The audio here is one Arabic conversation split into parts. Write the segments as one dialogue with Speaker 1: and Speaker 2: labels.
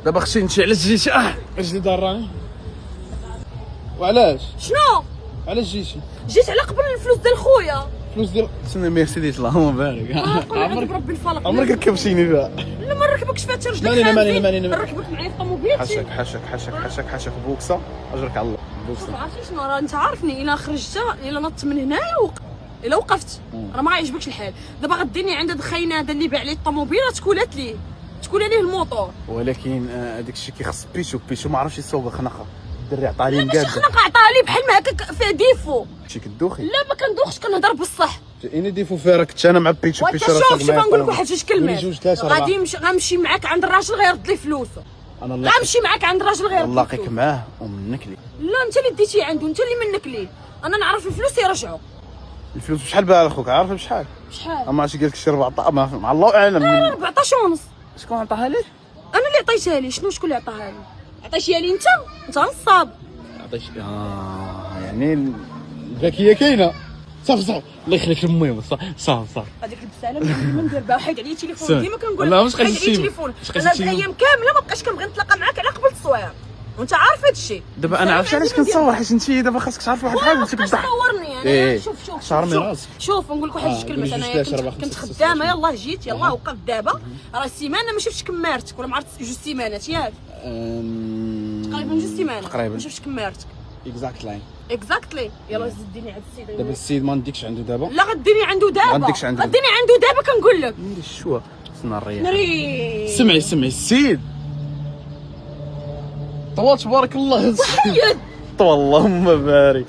Speaker 1: دابا خصني نمشي. علاش جيتي؟ اجلي داراني. وعلاش؟
Speaker 2: شنو؟
Speaker 1: علاش جيتي؟
Speaker 2: جيت على قبل الفلوس ديال خويا.
Speaker 1: فلوس ديال سنة مرسيدس اللهم بارك.
Speaker 2: عمرك بربي الفلق.
Speaker 1: عمرك ركبتيني فيها؟
Speaker 2: لا ما نركبكش فيها ترجلك.
Speaker 1: ماني
Speaker 2: نركبك معايا في الطوموبيل.
Speaker 1: حاشاك بوكسه اجرك على الله بوكسه.
Speaker 2: عرفتي شنو راه انت عارفني الا خرجت الا نطت من هنايا الا وقفت راه ما يعجبكش الحال. دابا غديني عند هاد الخاينه هذا اللي باع لي الطوموبيل تكولات ليه الموطور.
Speaker 1: ولكن هذاك الشيء كيخص بيشو ما عرفش يسوق خنقه. الدري عطاه لي مقاده.
Speaker 2: ماشي خنقه عطاه لي بحال ما هكاك فيه ديفو.
Speaker 1: شي كدوخي؟
Speaker 2: لا ما كندوخش كنهضر بصح.
Speaker 1: اين ديفو فيها راه كنت انا مع بيشو
Speaker 2: راه شوف غنقول لك واحد جوج كلمات. غادي غنمشي معاك عند الراجل غيرد لي فلوسه.
Speaker 1: انا
Speaker 2: غنمشي معاك عند الراجل غيرد لي
Speaker 1: نلاقيك معاه ومنك لي.
Speaker 2: لا انت اللي ديتي عنده، انت اللي منك ليه. انا نعرف الفلوس يرجعوا.
Speaker 1: الفلوس بشحال باها اخوك؟ عارف بشحال؟
Speaker 2: بشحال؟
Speaker 1: ما عرفتش قال لك شي 14 مع الله اعلم.
Speaker 2: 14 ونص.
Speaker 1: شكون عطاها لك؟
Speaker 2: انا اللي عطيتها لي. شكون اللي عطاها لي؟ عطيتيها لي انت نصاب.
Speaker 1: عطيت يعني الذكيه كاينه. صافي الله يخليك المهم. صافي
Speaker 2: هذيك البساله ما ندير بها. حيد عليا التليفون ديما كنقول
Speaker 1: لا واش قصدتي
Speaker 2: التليفون. انا الايام كامله ما بقاش كنبغي نتلاقى معاك على قبل التصوير وانت عارف هذا الشيء.
Speaker 1: دابا انا عرفت علاش كنصور، حيت انت دابا خاصك تعرف واحد الحاجه. انت كتضحك
Speaker 2: تصورني انا. شوف
Speaker 1: شعرني راسك.
Speaker 2: شوف نقول لك واحد جوج كلمات. انا كنت خدامه يلاه جيت يلاه وقف دابا راه السيمانه ما شفتش كمارتك ولا ما عرفت جوج سيمانات ياك تقريبا جوج سيمانات ما شفتش كمارتك. اكزاكتلي يلاه زديني عند السيد.
Speaker 1: دابا السيد ما نديكش عنده دابا.
Speaker 2: لا غديني عنده دابا.
Speaker 1: غنديكش عنده
Speaker 2: دابا كنقول لك.
Speaker 1: ندير الشوا سنا الريح.
Speaker 2: ناري
Speaker 1: سمعي السيد طوال تبارك الله.
Speaker 2: حيد
Speaker 1: طوال اللهم بارك.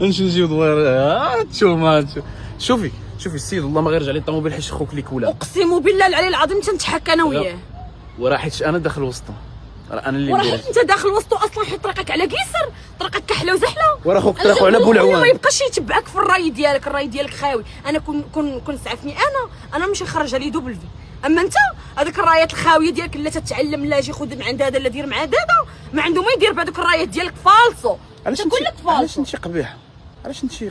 Speaker 1: نجيو دوير تشوف شوفي السيد والله ما غيرجع لي الطوموبيل حيت خوك اللي كولا.
Speaker 2: اقسم بالله العلي العظيم تنتحك انا وياه.
Speaker 1: وراه حيت انا داخل وسطهم. راه انا اللي
Speaker 2: وراه
Speaker 1: ندير.
Speaker 2: انت داخل وسطو اصلا حيت طريقك على قيصر طريقك كحله وزحله.
Speaker 1: وراه خوك طريقو على بولعوان.
Speaker 2: ما يبقاش يتبعك في الراي ديالك خاوي. انا كون سعفني انا ماشي خرجها لي دوبل في. اما انت هذيك الرايات الخاويه ديالك لا تتعلم لا جي خذ من عند هذا لا دير مع هذا ما عنده ما يدير بهذوك الرايات ديالك فالصو. نقول لك فالصو.
Speaker 1: علاش انت قبيحه؟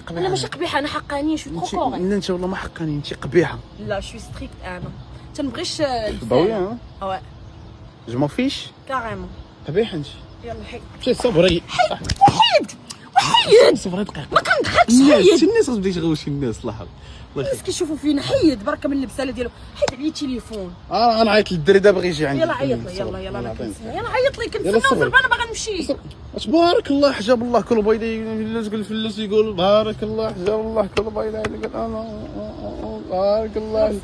Speaker 2: انا ماشي قبيحه انا حقانيه شو تخوكوري.
Speaker 1: انت والله ما حقاني انت قبيحه.
Speaker 2: لا شوي ستريكت انا تنبغيش
Speaker 1: باويه.
Speaker 2: اه
Speaker 1: جو ما فيش
Speaker 2: كاريمون
Speaker 1: قبيحه انت.
Speaker 2: يلا حيد
Speaker 1: مشي صبري.
Speaker 2: وحيد
Speaker 1: صبري دقيقه
Speaker 2: ما كنضحكش. حيد
Speaker 1: الناس غادي تغوش الناس. الله يحفظك.
Speaker 2: الناس كيشوفوا فينا. حيد بركه من اللبساله ديالو. حيد عليا التليفون.
Speaker 1: غنعيط للدري دابا غيجي عندي.
Speaker 2: يلا عيط لي يلا انا كنتسنى. يلا عيط لي كنتسنى وزربانه انا باغا نمشي.
Speaker 1: تبارك الله حجاب الله كل بيض يلزق الفلوس يقول بارك الله حجاب الله كل بيض يقول انا بارك الله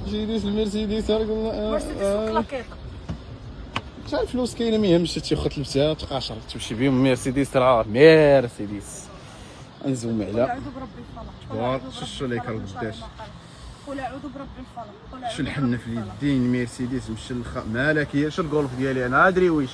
Speaker 1: جيديس المرسيدس بارك الله
Speaker 2: مرسيدس كلاكيطه.
Speaker 1: شحال الفلوس كاينه ما يهمش تاخذ لبسها تقاشر تمشي بهم مرسيدس راه مرسيدس انزوم على
Speaker 2: اعوذ بربي الفلق.
Speaker 1: شو ليك قداش
Speaker 2: قول اعوذ بربي الفلق.
Speaker 1: شو الحنه في اليدين مرسيدس مشلخه مالك هي شو الجولف ديالي انا ادري ويش